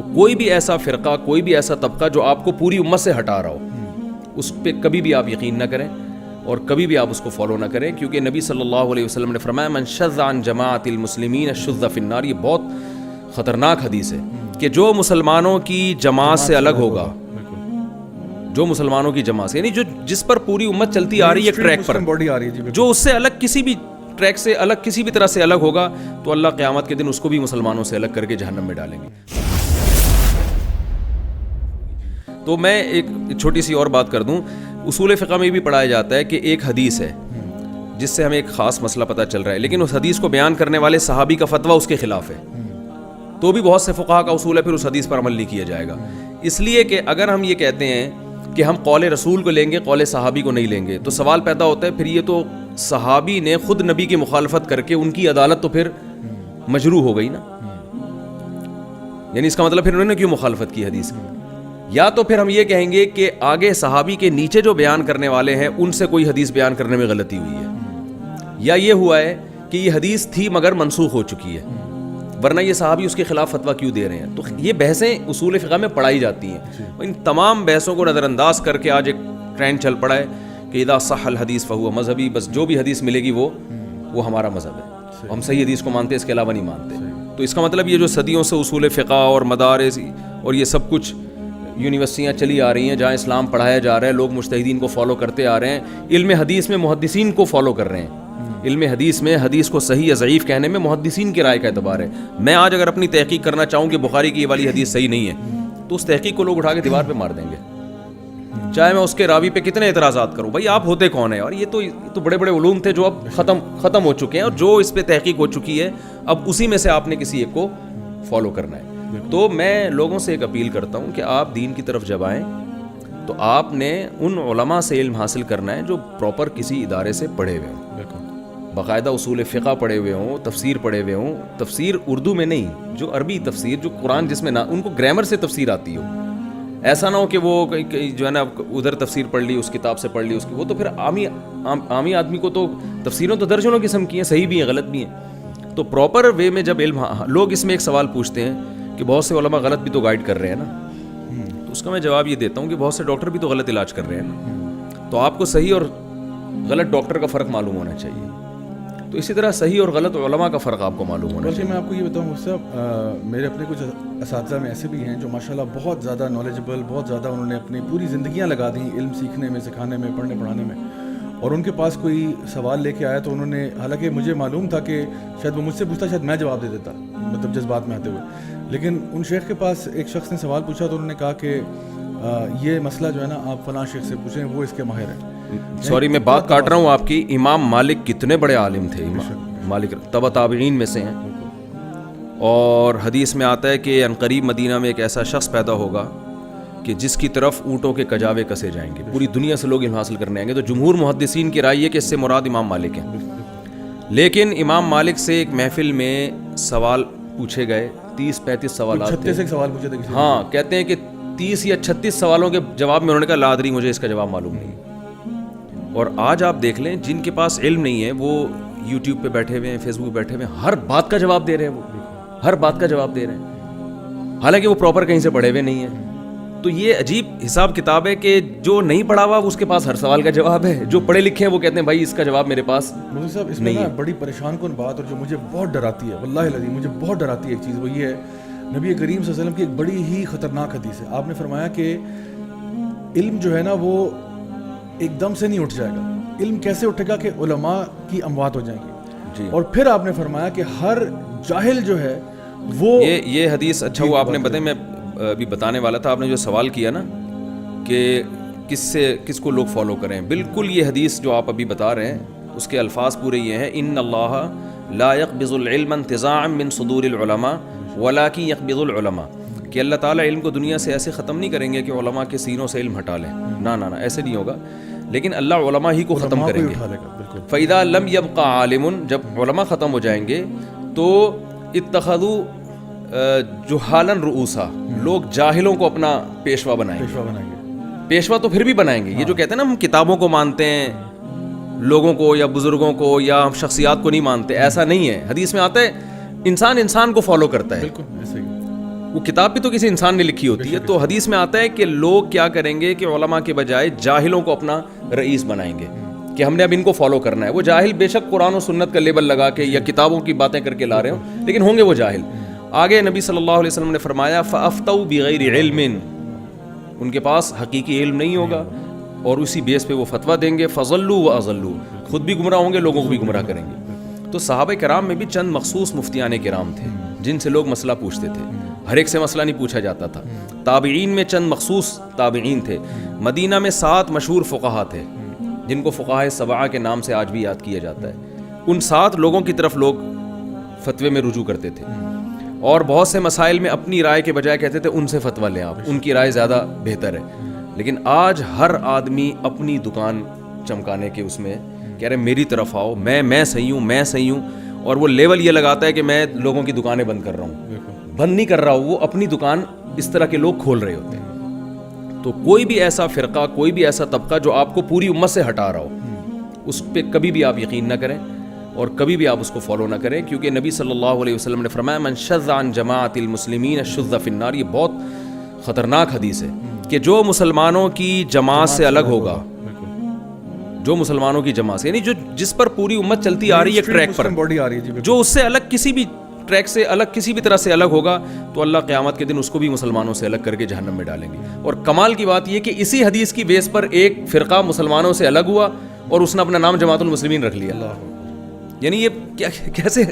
تو کوئی بھی ایسا فرقہ, کوئی بھی ایسا طبقہ جو آپ کو پوری امت سے ہٹا رہا ہو, اس پہ کبھی بھی آپ یقین نہ کریں اور کبھی بھی آپ اس کو فالو نہ کریں, کیونکہ نبی صلی اللہ علیہ وسلم نے فرمایا من شذ عن جماعت المسلمین شذ فی النار. یہ بہت خطرناک حدیث ہے کہ جو مسلمانوں کی جماعت سے الگ ہوگا, جو مسلمانوں کی جماعت سے, یعنی جو جس پر پوری امت چلتی آ رہی ہے ٹریک پر, جو اس سے الگ کسی بھی ٹریک سے الگ کسی بھی طرح سے الگ ہوگا, تو اللہ قیامت کے دن اس کو بھی مسلمانوں سے الگ کر کے جہنم میں ڈالیں گے. تو میں ایک چھوٹی سی اور بات کر دوں, اصول فقہ میں بھی پڑھایا جاتا ہے کہ ایک حدیث ہے جس سے ہمیں ایک خاص مسئلہ پتہ چل رہا ہے, لیکن اس حدیث کو بیان کرنے والے صحابی کا فتویٰ اس کے خلاف ہے, تو بھی بہت سے فقہا کا اصول ہے پھر اس حدیث پر عمل نہیں کیا جائے گا. اس لیے کہ اگر ہم یہ کہتے ہیں کہ ہم قول رسول کو لیں گے, قول صحابی کو نہیں لیں گے, تو سوال پیدا ہوتا ہے پھر یہ تو صحابی نے خود نبی کی مخالفت کر کے ان کی عدالت تو پھر مجروح ہو گئی نا, یعنی اس کا مطلب پھر انہوں نے کیوں مخالفت کی حدیث کی. یا تو پھر ہم یہ کہیں گے کہ آگے صحابی کے نیچے جو بیان کرنے والے ہیں ان سے کوئی حدیث بیان کرنے میں غلطی ہوئی ہے, یا یہ ہوا ہے کہ یہ حدیث تھی مگر منسوخ ہو چکی ہے, ورنہ یہ صحابی اس کے خلاف فتویٰ کیوں دے رہے ہیں. تو یہ بحثیں اصول فقہ میں پڑھائی جاتی ہیں. ان تمام بحثوں کو نظر انداز کر کے آج ایک ٹرینڈ چل پڑا ہے کہ اذا صح الحدیث فہو مذہبی, بس جو بھی حدیث ملے گی وہ ہمارا مذہب ہے, ہم صحیح حدیث کو مانتے ہیں, اس کے علاوہ نہیں مانتے. تو اس کا مطلب یہ جو صدیوں سے اصول فقہ اور مدارس اور یہ سب کچھ یونیورسٹیاں چلی آ رہی ہیں جہاں اسلام پڑھایا جا رہا ہے, لوگ مجتہدین کو فالو کرتے آ رہے ہیں, علم حدیث میں محدثین کو فالو کر رہے ہیں. علم حدیث میں حدیث کو صحیح یا ضعیف کہنے میں محدثین کی رائے کا اعتبار ہے. میں آج اگر اپنی تحقیق کرنا چاہوں کہ بخاری کی یہ والی حدیث صحیح نہیں ہے, تو اس تحقیق کو لوگ اٹھا کے دیوار پہ مار دیں گے, چاہے میں اس کے راوی پہ کتنے اعتراضات کروں. بھائی آپ ہوتے کون ہیں؟ اور یہ تو بڑے بڑے علوم تھے جو اب ختم ہو چکے ہیں, اور جو اس پہ تحقیق ہو چکی ہے اب اسی میں سے آپ نے کسی ایک کو فالو کرنا ہے. تو میں لوگوں سے ایک اپیل کرتا ہوں کہ آپ دین کی طرف جب آئیں تو آپ نے ان علماء سے علم حاصل کرنا ہے جو پراپر کسی ادارے سے پڑھے ہوئے ہوں, باقاعدہ اصول فقہ پڑھے ہوئے ہوں, تفسیر پڑھے ہوئے ہوں, تفسیر اردو میں نہیں, جو عربی تفسیر, جو قرآن جس میں نہ ان کو گرامر سے تفسیر آتی ہو. ایسا نہ ہو کہ وہ جو ہے نا ادھر تفسیر پڑھ لی, اس کتاب سے پڑھ لی, اس کی وہ تو پھر عامی آدمی کو تو تفسیروں تو درجنوں قسم کی ہیں, صحیح بھی ہیں غلط بھی ہیں. تو پراپر وے میں جب علم, لوگ اس میں ایک سوال پوچھتے ہیں کہ بہت سے علماء غلط بھی تو گائیڈ کر رہے ہیں نا, تو اس کا میں جواب یہ دیتا ہوں کہ بہت سے ڈاکٹر بھی تو غلط علاج کر رہے ہیں نا. تو آپ کو صحیح اور غلط ڈاکٹر کا فرق معلوم ہونا چاہیے, تو اسی طرح صحیح اور غلط علماء کا فرق آپ کو معلوم ہونا چاہیے. میں آپ کو یہ بتاؤں صاحب, میرے اپنے کچھ اساتذہ میں ایسے بھی ہیں جو ماشاءاللہ بہت زیادہ نالجبل, بہت زیادہ انہوں نے اپنی پوری زندگیاں لگا دیں علم سیکھنے میں, سکھانے میں, پڑھنے پڑھانے میں, اور ان کے پاس کوئی سوال لے کے آیا تو انہوں نے, حالانکہ مجھے معلوم تھا کہ شاید وہ مجھ سے پوچھتا, شاید میں جواب دے دیتا, مطلب جذبات میں آتے ہوئے, لیکن ان شیخ کے پاس ایک شخص نے سوال پوچھا تو انہوں نے کہا کہ یہ مسئلہ جو ہے نا آپ فلاں شیخ سے پوچھیں, وہ اس کے ماہر ہیں. سوری میں بات کاٹ رہا ہوں آپ کی, امام مالک کتنے بڑے عالم تھے, مالک تبع تابعین میں سے ہیں, اور حدیث میں آتا ہے کہ عنقریب مدینہ میں ایک ایسا شخص پیدا ہوگا کہ جس کی طرف اونٹوں کے کجاوے کسے جائیں گے, پوری دنیا سے لوگ علم حاصل کرنے آئیں گے. تو جمہور محدثین کی رائے ہے کہ اس سے مراد امام مالک ہیں, لیکن امام مالک سے ایک محفل میں سوال پوچھے گئے, 30-35 سوالات تھے. سوال پوچھے تھے, ہاں کہتے ہیں کہ 30 یا 36 سوالوں کے جواب میں انہوں نے کہا لا ادری, مجھے اس کا جواب معلوم نہیں. اور آج آپ دیکھ لیں جن کے پاس علم نہیں ہے وہ یوٹیوب پہ بیٹھے ہوئے ہیں, فیس بک پہ بیٹھے ہوئے ہیں, ہر بات کا جواب دے رہے ہیں, وہ ہر بات کا جواب دے رہے ہیں, حالانکہ وہ پراپر کہیں سے پڑھے ہوئے نہیں ہیں. تو یہ عجیب حساب کتاب ہے کہ جو نہیں پڑھا ہوا اس کے پاس ہر سوال کا جواب ہے, جو پڑھے لکھے ہیں وہ کہتے ہیں بھائی اس کا جواب میرے پاس مودی صاحب. اس میں بڑی پریشان کن بات, اور جو مجھے بہت ڈراتی ہے, واللہ العظیم مجھے بہت ڈراتی ہے ایک چیز, وہ یہ ہے نبی کریم صلی اللہ علیہ وسلم کی ایک بڑی ہی خطرناک حدیث ہے. آپ نے فرمایا کہ علم جو ہے نا وہ ایک دم سے نہیں اٹھ جائے گا. علم کیسے اٹھے گا کہ علماء کی اموات ہو جائیں گی, اور پھر آپ نے فرمایا کہ ہر جاہل جو ہے وہ, یہ حدیث اچھا ہوا آپ نے بتایا, میں ابھی بتانے والا تھا. آپ نے جو سوال کیا نا کہ کس کو لوگ فالو کریں, بالکل یہ حدیث جو آپ ابھی بتا رہے ہیں اس کے الفاظ پورے یہ ہیں, ان اللہ لا يقبض العلم انتزاعا من صدور العلماء ولكن يقبض العلماء, کہ اللہ تعالیٰ علم کو دنیا سے ایسے ختم نہیں کریں گے کہ علماء کے سینوں سے علم ہٹا لیں, نہ ایسے نہیں ہوگا, لیکن اللہ علماء ہی کو ختم کریں گے. فَإِذَا لَمْ يَبْقَ عَالِمٌ, جب علماء ختم ہو جائیں گے تو اتخذوا جہالا رؤوسا, لوگ جاہلوں کو اپنا پیشوا بنائیں گے. پیشوا تو پھر بھی بنائیں گے. یہ جو کہتے ہیں نا ہم کتابوں کو مانتے ہیں, لوگوں کو یا بزرگوں کو یا ہم شخصیات کو نہیں مانتے, ایسا نہیں ہے. حدیث میں آتا ہے انسان کو فالو کرتا ہے. وہ کتاب بھی تو کسی انسان نے لکھی ہوتی ہے. تو حدیث میں آتا ہے کہ لوگ کیا کریں گے کہ علماء کے بجائے جاہلوں کو اپنا رئیس بنائیں گے کہ ہم نے اب ان کو فالو کرنا ہے. وہ جاہل بے شک قرآن و سنت کا لیبل لگا کے یا کتابوں کی باتیں کر کے لا رہے ہوں, لیکن ہوں گے وہ جاہل. آگے نبی صلی اللہ علیہ وسلم نے فرمایا فَأَفْتَوْا بِغَيْرِ عِلْمٍ, ان کے پاس حقیقی علم نہیں ہوگا اور اسی بیس پہ وہ فتویٰ دیں گے. فَضَلُّوا وَأَضَلُّوا, خود بھی گمراہ ہوں گے, لوگوں کو بھی گمراہ کریں گے. تو صحابہ کرام میں بھی چند مخصوص مفتیان کرام تھے جن سے لوگ مسئلہ پوچھتے تھے, ہر ایک سے مسئلہ نہیں پوچھا جاتا تھا. تابعین میں چند مخصوص تابعین تھے. مدینہ میں 7 مشہور فقہا تھے جن کو فقہاء سبعہ کے نام سے آج بھی یاد کیا جاتا ہے. ان 7 لوگوں کی طرف لوگ فتوے میں رجوع کرتے تھے اور بہت سے مسائل میں اپنی رائے کے بجائے کہتے تھے ان سے فتویٰ لیں آپ, ان کی رائے زیادہ بہتر ہے. لیکن آج ہر آدمی اپنی دکان چمکانے کے اس میں کہہ رہے میری طرف آؤ, میں صحیح ہوں, میں صحیح ہوں, اور وہ لیول یہ لگاتا ہے کہ میں لوگوں کی دکانیں بند کر رہا ہوں. بند نہیں کر رہا ہوں, وہ اپنی دکان اس طرح کے لوگ کھول رہے ہوتے ہیں. تو کوئی بھی ایسا فرقہ, کوئی بھی ایسا طبقہ جو آپ کو پوری امت سے ہٹا رہا ہو, اس پہ کبھی بھی آپ یقین نہ کریں اور کبھی بھی آپ اس کو فالو نہ کریں, کیونکہ نبی صلی اللہ علیہ وسلم نے فرمایا من شذ عن جماعت المسلمین شذ فی النار. یہ بہت خطرناک حدیث ہے کہ جو مسلمانوں کی جماعت سے الگ ہوگا, جو مسلمانوں کی جماعت سے, یعنی جو جس پر پوری امت چلتی آ رہی ہے ٹریک پر, جو اس سے الگ کسی بھی ٹریک سے الگ کسی بھی طرح سے الگ ہوگا, تو اللہ قیامت کے دن اس کو بھی مسلمانوں سے الگ کر کے جہنم میں ڈالیں گے. اور کمال کی بات یہ کہ اسی حدیث کی بیس پر ایک فرقہ مسلمانوں سے الگ ہوا اور اس نے اپنا نام جماعت المسلمین رکھ لیا. یعنی یہ کیسے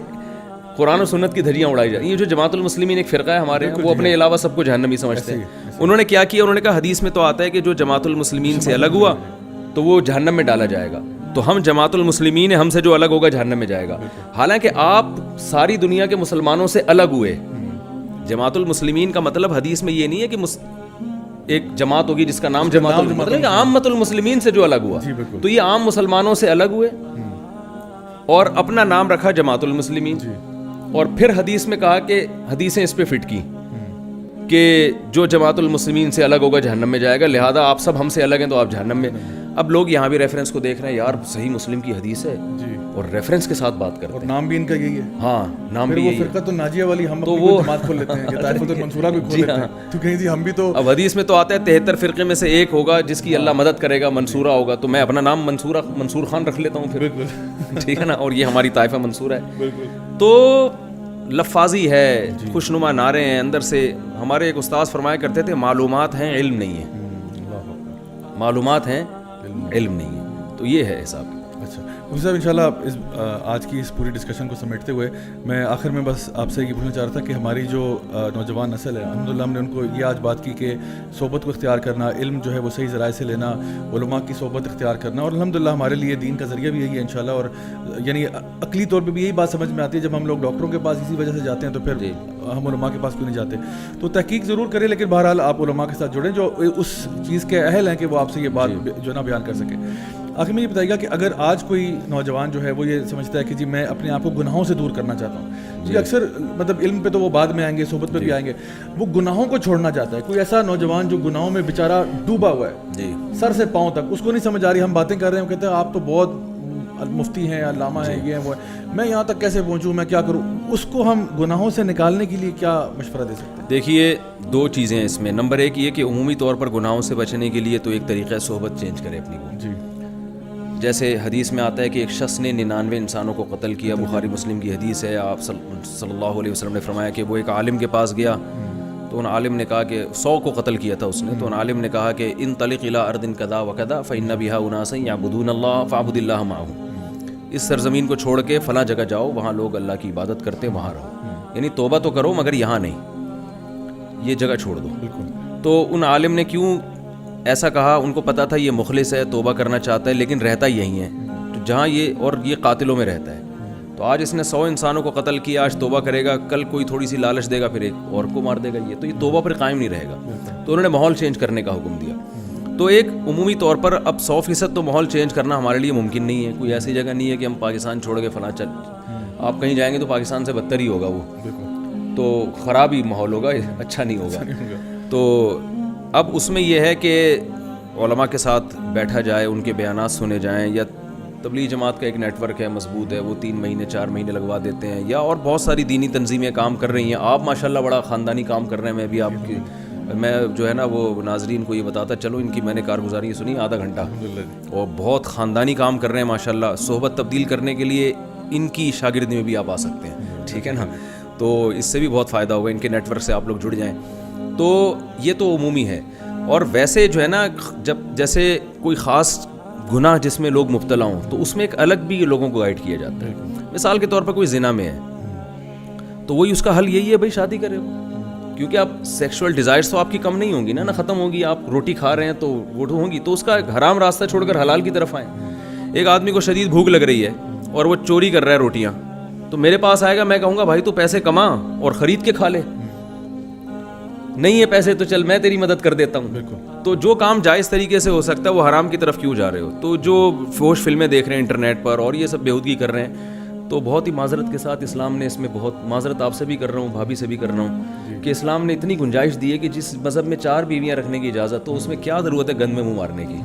قرآن و سنت کی دھجیاں اڑائی جاتی ہیں. یہ جو جماعت المسلمین ایک فرقہ ہے ہمارے یہاں, وہ اپنے علاوہ سب کو جہنمی سمجھتے ہیں. انہوں نے کیا کیا, انہوں نے کہا حدیث میں تو آتا ہے کہ جو جماعت المسلمین سے الگ ہوا تو وہ جہنم میں ڈالا جائے گا, تو ہم جماعت المسلمین ہیں, ہم سے جو الگ ہوگا جہنم میں جائے گا. حالانکہ آپ ساری دنیا کے مسلمانوں سے الگ ہوئے. جماعت المسلمین کا مطلب حدیث میں یہ نہیں ہے کہ ایک جماعت ہوگی جس کا نام جماعت المسلمین, عامت المسلمین سے جو الگ ہوا, تو یہ عام مسلمانوں سے الگ ہوئے اور اپنا نام رکھا جماعت المسلمین. اور پھر حدیث میں کہا کہ حدیثیں اس پہ فٹ کی کہ جو جماعت المسلمین سے الگ ہوگا جہنم میں جائے گا, لہذا آپ سب ہم سے الگ ہیں تو آپ جہنم میں. اب لوگ یہاں بھی ریفرنس کو دیکھ رہے ہیں, یار صحیح مسلم کی حدیث ہے اور ریفرنس کے ساتھ بات کرتے ہیں, نام بھی ان کا یہی ہے. ہاں نام بھی یہی ہے. فرقہ تو ناجیہ والی ہم تو وہ جماعت کھول لیتے ہیں, یہ طائفۃ المنصورہ بھی کھول لیتے ہیں, تو کہیں جی ہم بھی تو. اب حدیث میں تو آتا ہے 73 فرقے میں سے ایک ہوگا جس کی اللہ مدد کرے گا, منصورہ ہوگا, تو میں اپنا نام منصور خان رکھ لیتا ہوں پھر, ٹھیک ہے نا, اور یہ ہماری طائفہ منصورہ ہے. تو لفاظی ہے, خوشنما نعرے ہیں اندر سے. ہمارے ایک استاد فرمایا کرتے تھے معلومات ہیں علم نہیں ہے, معلومات ہیں علم نہیں ہے. تو یہ ہے حساب. اچھا مفتی صاحب, انشاءاللہ آج کی اس پوری ڈسکشن کو سمیٹتے ہوئے میں آخر میں بس آپ سے یہ پوچھنا چاہ رہا تھا کہ ہماری جو نوجوان نسل ہے, الحمدللہ ہم نے ان کو یہ آج بات کی کہ صحبت کو اختیار کرنا, علم جو ہے وہ صحیح ذرائع سے لینا, علماء کی صحبت اختیار کرنا, اور الحمدللہ ہمارے لیے دین کا ذریعہ بھی یہی ہے انشاءاللہ. اور یعنی عقلی طور پہ بھی یہی بات سمجھ میں آتی ہے, جب ہم لوگ ڈاکٹروں کے پاس اسی وجہ سے جاتے ہیں تو پھر ہم علماء کے پاس کیوں نہیں جاتے. تو تحقیق ضرور کریں, لیکن بہرحال آپ علماء کے ساتھ جڑیں جو اس چیز کے اہل ہیں کہ وہ آپ سے یہ بات جو ہے نا بیان کر سکیں. آخر میں یہ بتائیے گا کہ اگر آج کوئی نوجوان جو ہے وہ یہ سمجھتا ہے کہ جی میں اپنے آپ کو گناہوں سے دور کرنا چاہتا ہوں, جی اکثر مطلب علم پہ تو وہ بعد میں آئیں گے, صحبت پہ بھی آئیں گے, وہ گناہوں کو چھوڑنا چاہتا ہے. کوئی ایسا نوجوان جو گناہوں میں بیچارہ ڈوبا ہوا ہے سر سے پاؤں تک, اس کو نہیں سمجھ آ رہی, ہم باتیں کر رہے ہیں, کہتے ہیں آپ تو بہت مفتی ہیں, علامہ ہیں, یہ ہیں وہ ہیں, میں یہاں تک کیسے پہنچوں, میں کیا کروں. اس کو ہم گناہوں سے نکالنے کے لیے کیا مشورہ دے سکتے ہیں؟ دیکھیے 2 چیزیں اس میں. نمبر 1 یہ کہ عمومی طور پر گناہوں سے بچنے کے لیے تو ایک طریقہ صحبت چینج کرے اپنی کو. جی جیسے حدیث میں آتا ہے کہ ایک شخص نے 99 انسانوں کو قتل کیا, بخاری مسلم کی حدیث ہے. آپ صلی اللہ علیہ وسلم نے فرمایا کہ وہ ایک عالم کے پاس گیا تو ان عالم نے کہا کہ 100 کو قتل کیا تھا اس نے, تو ان عالم نے کہا کہ انطلق الی ارض کذا وکذا فإن بها اناسا یعبدون اللہ فاعبد اللہ معهم, اس سرزمین کو چھوڑ کے فلاں جگہ جاؤ, وہاں لوگ اللہ کی عبادت کرتے ہیں, وہاں رہو. یعنی توبہ تو کرو مگر یہاں نہیں, یہ جگہ چھوڑ دو. تو ان عالم نے کیوں ایسا کہا, ان کو پتا تھا یہ مخلص ہے, توبہ کرنا چاہتا ہے, لیکن رہتا یہیں ہے تو جہاں یہ قاتلوں میں رہتا ہے. تو آج اس نے 100 انسانوں کو قتل کیا, آج توبہ کرے گا, کل کوئی تھوڑی سی لالچ دے گا, پھر ایک اور کو مار دے گا, تو یہ توبہ پر قائم نہیں رہے گا. تو انہوں نے ماحول چینج کرنے کا حکم دیا. تو ایک عمومی طور پر اب 100% تو ماحول چینج کرنا ہمارے لیے ممکن نہیں ہے. کوئی ایسی جگہ نہیں ہے کہ ہم پاکستان چھوڑ کے فلاں چل, آپ کہیں جائیں گے تو پاکستان سے بدتر ہی ہوگا, وہ تو خراب ہی ماحول ہوگا, اچھا نہیں ہوگا. تو اب اس میں یہ ہے کہ علماء کے ساتھ بیٹھا جائے, ان کے بیانات سنے جائیں, یا تبلیغ جماعت کا ایک نیٹ ورک ہے, مضبوط ہے, وہ 3 مہینے 4 مہینے لگوا دیتے ہیں, یا اور بہت ساری دینی تنظیمیں کام کر رہی ہیں. آپ ماشاءاللہ بڑا خاندانی کام کر رہے ہیں. میں جو ہے نا وہ ناظرین کو یہ بتاتا چلو, ان کی میں نے کارگزاری سنی آدھا گھنٹہ, اور بہت خاندانی کام کر رہے ہیں ماشاءاللہ. صحبت تبدیل کرنے کے لیے ان کی شاگردی میں بھی آپ آ سکتے ہیں, ٹھیک ہے نا, تو اس سے بھی بہت فائدہ ہوگا. ان کے نیٹ ورک سے آپ لوگ جڑ جائیں. تو یہ تو عمومی ہے. اور ویسے جو ہے نا, جب جیسے کوئی خاص گناہ جس میں لوگ مبتلا ہوں تو اس میں ایک الگ بھی لوگوں کو گائیڈ کیا جاتا ہے. مثال کے طور پر کوئی زنا میں ہے تو وہی اس کا حل یہی ہے بھائی شادی کرے وہ, کیونکہ آپ سیکشول ڈیزائرز تو آپ کی کم نہیں ہوں گی نا ختم ہوگی. آپ روٹی کھا رہے ہیں تو وہ ہوں گی, تو اس کا حرام راستہ چھوڑ کر حلال کی طرف آئیں. ایک آدمی کو شدید بھوک لگ رہی ہے اور وہ چوری کر رہا ہے روٹیاں, تو میرے پاس آئے گا, میں کہوں گا بھائی تو پیسے کما اور خرید کے کھا لے, نہیں ہے پیسے تو چل میں تیری مدد کر دیتا ہوں. تو جو کام جائز طریقے سے ہو سکتا ہے وہ حرام کی طرف کیوں جا رہے ہو. تو جو فحش فلمیں دیکھ رہے ہیں انٹرنیٹ پر اور یہ سب بےہودگی کر رہے ہیں, تو بہت ہی معذرت کے ساتھ اسلام نے اس میں بہت, معذرت آپ سے بھی کر رہا ہوں, بھابھی سے بھی کر رہا ہوں, کہ اسلام نے اتنی گنجائش دی ہے کہ جس مذہب میں 4 بیویاں رکھنے کی اجازت, تو اس میں کیا ضرورت ہے گند میں منہ مارنے کی.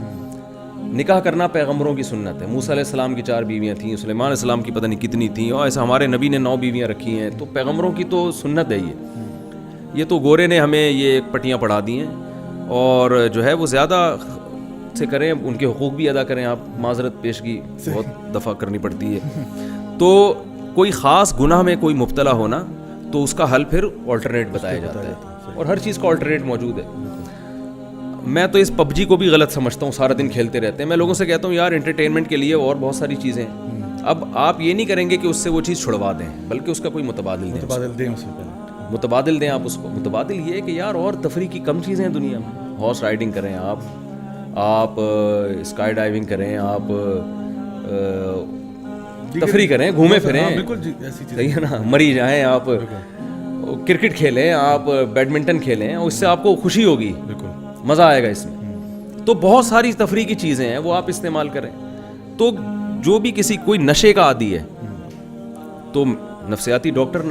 نکاح کرنا پیغمبروں کی سنت ہے. موسیٰ علیہ السلام کی 4 بیویاں تھیں, سلیمان علیہ السلام کی پتہ نہیں کتنی تھیں, اور ایسا ہمارے نبی نے 9 بیویاں رکھی ہیں. تو پیغمبروں کی تو سنت ہے یہ تو گورے نے ہمیں یہ پٹیاں پڑھا دی ہیں. اور جو ہے وہ زیادہ سے کریں, ان کے حقوق بھی ادا کریں. آپ معذرت پیشگی بہت دفعہ کرنی پڑتی ہے. تو کوئی خاص گناہ میں کوئی مبتلا ہونا تو اس کا حل پھر آلٹرنیٹ بتایا جاتا ہے, اور ہر چیز کا آلٹرنیٹ موجود ہے. میں تو اس PUBG کو بھی غلط سمجھتا ہوں, سارا دن کھیلتے رہتے ہیں. میں لوگوں سے کہتا ہوں یار انٹرٹینمنٹ کے لیے اور بہت ساری چیزیں ہیں. اب آپ یہ نہیں کریں گے کہ اس سے وہ چیز چھڑوا دیں, بلکہ اس کا کوئی متبادل دیں آپ اس کو. متبادل یہ ہے کہ یار اور تفریح کی کم چیزیں ہیں دنیا میں. ہارس رائڈنگ کریں آپ اسکائی ڈائیونگ کریں, آپ تفریح کریں, گھومیں پھریں, صحیح ہے نا, مری جائیں, آپ کرکٹ کھیلیں, آپ بیڈمنٹن کھیلیں, اس سے آپ کو خوشی ہوگی, مزہ آئے گا اس میں. تو بہت ساری تفریح کی چیزیں ہیں وہ آپ استعمال کریں. تو جو بھی کوئی نشے کا عادی ہے تو نفسیاتی ڈاکٹر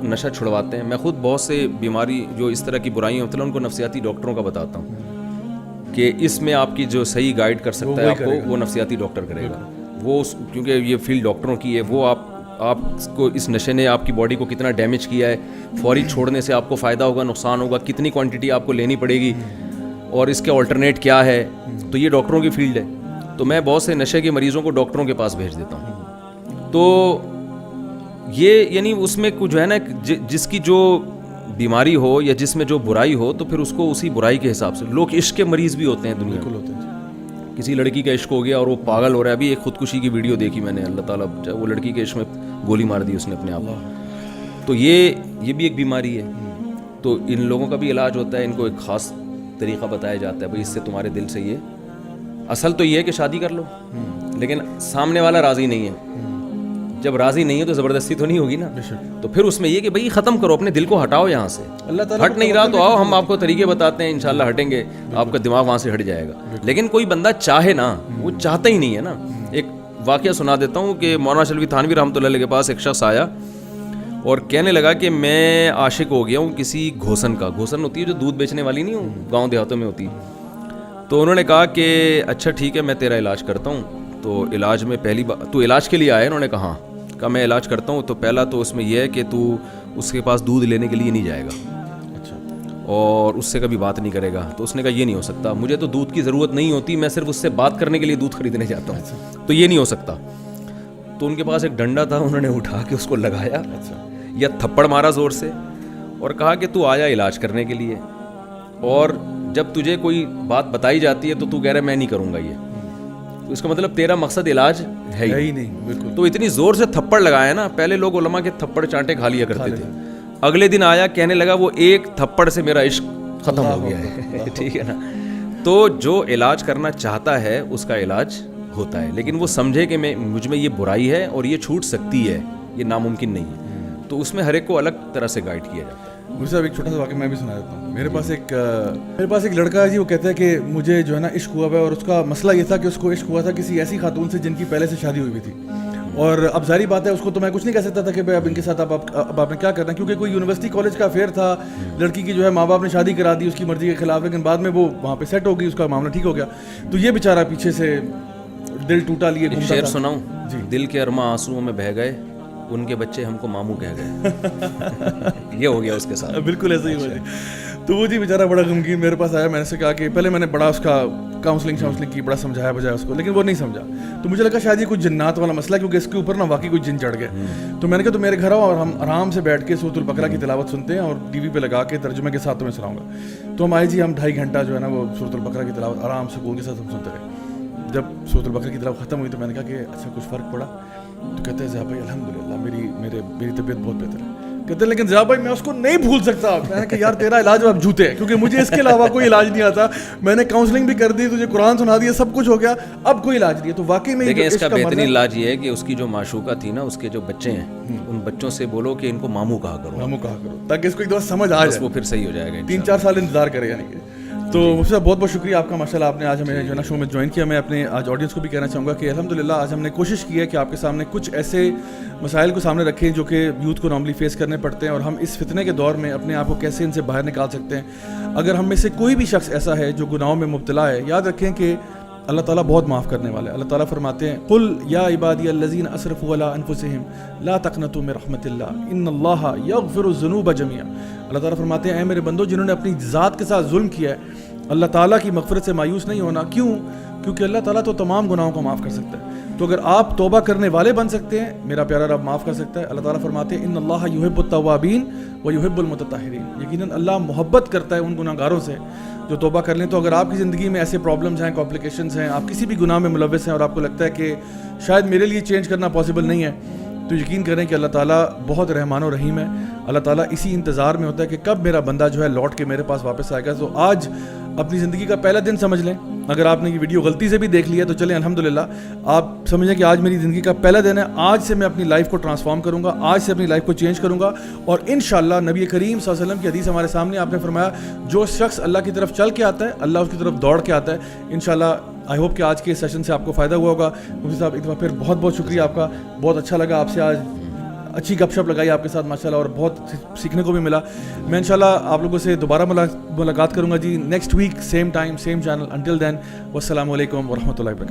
نشہ چھڑواتے ہیں. میں خود بہت سے بیماری جو اس طرح کی برائیاں ہوتی ہیں ان کو نفسیاتی ڈاکٹروں کا بتاتا ہوں کہ اس میں آپ کی جو صحیح گائیڈ کر سکتا ہے آپ کو, وہ نفسیاتی ڈاکٹر کرے گا. وہ کیونکہ یہ فیلڈ ڈاکٹروں کی ہے. وہ آپ کو اس نشے نے آپ کی باڈی کو کتنا ڈیمیج کیا ہے, فوری چھوڑنے سے آپ کو فائدہ ہوگا نقصان ہوگا, کتنی کوانٹٹی آپ کو لینی پڑے گی, اور اس کے آلٹرنیٹ کیا ہے. تو یہ ڈاکٹروں کی فیلڈ ہے. تو میں بہت سے نشے کے مریضوں کو ڈاکٹروں کے پاس بھیج دیتا ہوں. تو یہ یعنی اس میں کچھ جو ہے نا, جس کی جو بیماری ہو یا جس میں جو برائی ہو تو پھر اس کو اسی برائی کے حساب سے. لوگ عشق کے مریض بھی ہوتے ہیں دنیا میں. کسی لڑکی کا عشق ہو گیا اور وہ پاگل ہو رہا ہے. ابھی ایک خودکشی کی ویڈیو دیکھی میں نے, اللہ تعالیٰ وہ لڑکی کے عشق میں گولی مار دی اس نے اپنے آپ. تو یہ بھی ایک بیماری ہے. تو ان لوگوں کا بھی علاج ہوتا ہے. ان کو ایک خاص طریقہ بتایا جاتا ہے, بھائی اس سے تمہارے دل سے یہ اصل تو یہ ہے کہ شادی کر لو, لیکن سامنے والا راضی نہیں ہے. جب راضی نہیں ہے تو زبردستی تو نہیں ہوگی نا. تو پھر اس میں یہ کہ بھائی ختم کرو, اپنے دل کو ہٹاؤ یہاں سے. اللہ تعالیٰ ہٹ نہیں رہا تو آؤ, ہم آپ کو طریقے بتاتے ہیں, انشاءاللہ ہٹیں گے, آپ کا دماغ وہاں سے ہٹ جائے گا. لیکن کوئی بندہ چاہے نا, وہ چاہتا ہی نہیں ہے نا. ایک واقعہ سنا دیتا ہوں کہ مولانا شلوی تھانوی رحمۃ اللہ علیہ کے پاس ایک شخص آیا اور کہنے لگا کہ میں عاشق ہو گیا ہوں کسی گھوسن کا. گھوسن ہوتی ہے جو دودھ بیچنے والی نہیں ہوں, گاؤں دیہاتوں میں ہوتی. تو انہوں نے کہا کہ اچھا ٹھیک ہے میں تیرا علاج کرتا ہوں. تو علاج میں پہلی بار تو علاج کے لیے آیا, انہوں نے کہا کہ میں علاج کرتا ہوں. تو پہلا تو اس میں یہ ہے کہ تو اس کے پاس دودھ لینے کے لیے نہیں جائے گا, اچھا, اور اس سے کبھی بات نہیں کرے گا. تو اس نے کہا یہ نہیں ہو سکتا, مجھے تو دودھ کی ضرورت نہیں ہوتی, میں صرف اس سے بات کرنے کے لیے دودھ خریدنے جاتا ہوں, تو یہ نہیں ہو سکتا. تو ان کے پاس ایک ڈنڈا تھا, انہوں نے اٹھا کے اس کو لگایا یا تھپڑ مارا زور سے اور کہا کہ تو آیا علاج کرنے کے لیے, اور جب تجھے کوئی بات بتائی جاتی ہے تو تو کہہ رہا ہے میں نہیں کروں گا یہ, تو اس کا مطلب تیرا مقصد علاج ہے ہی نہیں. بالکل. تو اتنی زور سے تھپڑ لگایا نا, پہلے لوگ علماء کے تھپڑ چانٹے کھا لیا کرتے تھے. اگلے دن آیا کہنے لگا وہ ایک تھپڑ سے میرا عشق ختم ہو گیا ہے. ٹھیک ہے نا. تو جو علاج کرنا چاہتا ہے اس کا علاج ہوتا ہے, لیکن وہ سمجھے کہ مجھ میں یہ برائی ہے اور یہ چھوٹ سکتی ہے, یہ ناممکن نہیں ہے. تو اس میں ہر ایک کو الگ طرح سے گائیڈ کیا جاتا ہے. مجھے صاحب ایک چھوٹا سا واقعہ میں بھی سنا دیتا ہوں. میرے پاس ایک لڑکا ہے جی, وہ کہتا ہے کہ مجھے جو ہے نا عشق ہوا ہے, اور اس کا مسئلہ یہ تھا کہ اس کو عشق ہوا تھا کسی ایسی خاتون سے جن کی پہلے سے شادی ہوئی تھی. اور اب ظاہری بات ہے اس کو تو میں کچھ نہیں کہہ سکتا تھا کہ بھائی اب ان کے ساتھ اب آپ نے کیا کرنا ہے, کیونکہ کوئی یونیورسٹی کالج کا افیئر تھا. لڑکی کی جو ہے ماں باپ نے شادی کرا دی اس کی مرضی کے خلاف, لیکن بعد میں وہ وہاں پہ سیٹ ہو گئی, اس کا معاملہ ٹھیک ہو گیا. تو یہ بیچارہ پیچھے سے دل ٹوٹا لیے ایک گھومتا شعر تھا. سناؤں جی. دل کے ارماں آنسوؤں میں بہہ گئے, ان کے بچے ہم کو ماموں کہہ گئے. یہ ہو گیا اس کے ساتھ. بالکل ایسا ہی ہوا جی. تو وہ جی بیچارہ بڑا غمگین میرے پاس آیا. میں نے سے کہا کہ پہلے میں نے بڑا اس کا کاؤنسلنگ کی, بڑا سمجھایا بجایا اس کو, لیکن وہ نہیں سمجھا. تو مجھے لگا شاید یہ کوئی جنات والا مسئلہ ہے, کیونکہ اس کے اوپر نا واقعی کوئی جن چڑھ گئے. تو میں نے کہا تو میرے گھر آؤ اور ہم آرام سے بیٹھ کے سورۃ البقرہ کی تلاوت سنتے ہیں اور ٹی وی پہ لگا کے ترجمے کے ساتھ تمہیں سناؤں گا. تو ہم آئے جی, ہم 2.5 گھنٹہ جو ہے نا وہ سورۃ البقرہ کی تلاوت آرام سکون کے ساتھ ہم سنتے رہے. جب سورۃ البقرہ کی تلاوت ختم ہوئی تو میں نے کہا کہ اچھا کچھ فرق پڑا؟ تو کہتے ہیں ضیاء بھائی الحمدللہ میری طبیعت بہت بہتر ہے. کہتے ہیں لیکن ضیاء بھائی میں اس کو نہیں بھول سکتا. میں نے کہا یار تیرا علاج اب جوتے ہے, کیونکہ مجھے اس کے علاوہ کوئی علاج نہیں آتا. میں نے کاؤنسلنگ بھی کر دی, تجھے قرآن سنا دیا, سب کچھ ہو گیا, اب کوئی علاج نہیں ہے. تو واقعی میں دیکھیں اس کا بہترین علاج یہ ہے کہ اس کی جو معشوقہ تھی نا, اس کے جو بچے ہیں, ان بچوں سے بولو کہ ان کو ماموں کہا کرو, تاکہ اس کو ایک دفعہ سمجھ آ جائے. وہ پھر صحیح ہو جائے گا. 3-4 سال انتظار کرے یعنی کہ. تو مجھ سے بہت بہت شکریہ آپ کا ماشاءاللہ, آپ نے آج ہمیں جو ہے نا شو میں جوائن کیا. میں اپنے آج آڈینس کو بھی کہنا چاہوں گا کہ الحمدللہ آج ہم نے کوشش کی ہے کہ آپ کے سامنے کچھ ایسے مسائل کو سامنے رکھیں جو کہ یوتھ کو نارملی فیس کرنے پڑتے ہیں, اور ہم اس فتنے کے دور میں اپنے آپ کو کیسے ان سے باہر نکال سکتے ہیں. اگر ہم میں سے کوئی بھی شخص ایسا ہے جو گناہوں میں مبتلا ہے, یاد رکھیں کہ اللہ تعالیٰ بہت معاف کرنے والا ہے. اللہ تعالیٰ فرماتے ہیں قل یا عبادی الذین اسرفوا علی انفسہم لا تقنطوا من رحمت اللہ ان اللہ یغفر الذنوب جميعا. اللہ تعالیٰ فرماتے ہیں اے میرے بندو جنہوں نے اپنی ذات کے ساتھ ظلم کیا ہے, اللہ تعالیٰ کی مغفرت سے مایوس نہیں ہونا. کیوں؟ کیونکہ اللہ تعالیٰ تو تمام گناہوں کو معاف کر سکتا ہے. تو اگر آپ توبہ کرنے والے بن سکتے ہیں, میرا پیارا رب معاف کر سکتا ہے. اللہ تعالیٰ فرماتے ہیں ان اللہ یحب التوابین ویحب المتطہرین. یقیناً اللہ محبت کرتا ہے ان گناہ گاروں سے جو توبہ کر لیں. تو اگر آپ کی زندگی میں ایسے پرابلمز ہیں, کمپلیکیشنز ہیں, آپ کسی بھی گناہ میں ملوث ہیں اور آپ کو لگتا ہے کہ شاید میرے لیے چینج کرنا پاسبل نہیں ہے, تو یقین کریں کہ اللہ تعالیٰ بہت رحمان و رحیم ہے. اللہ تعالیٰ اسی انتظار میں ہوتا ہے کہ کب میرا بندہ جو ہے لوٹ کے میرے پاس واپس آئے گا. تو آج اپنی زندگی کا پہلا دن سمجھ لیں. اگر آپ نے یہ ویڈیو غلطی سے بھی دیکھ لیا تو چلیں الحمدللہ, آپ سمجھیں کہ آج میری زندگی کا پہلا دن ہے. آج سے میں اپنی لائف کو ٹرانسفارم کروں گا, آج سے اپنی لائف کو چینج کروں گا, اور انشاءاللہ نبی کریم صلی اللہ علیہ وسلم کی حدیث ہمارے سامنے, آپ نے فرمایا جو شخص اللہ کی طرف چل کے آتا ہے اللہ اس کی طرف دوڑ کے آتا ہے. انشاءاللہ آئی ہوپ کہ آج کے سیشن سے آپ کو فائدہ ہوا ہوگا. مفتی صاحب ایک دفعہ پھر بہت بہت شکریہ آپ کا, بہت اچھا لگا آپ سے آج اچھی گپ شپ لگائی آپ کے ساتھ ماشاءاللہ, اور بہت سیکھنے کو بھی ملا. میں انشاءاللہ آپ لوگوں سے دوبارہ ملاقات کروں گا جی next week, same time same channel. Until then والسلام علیکم ورحمۃ اللہ وبرکاتہ.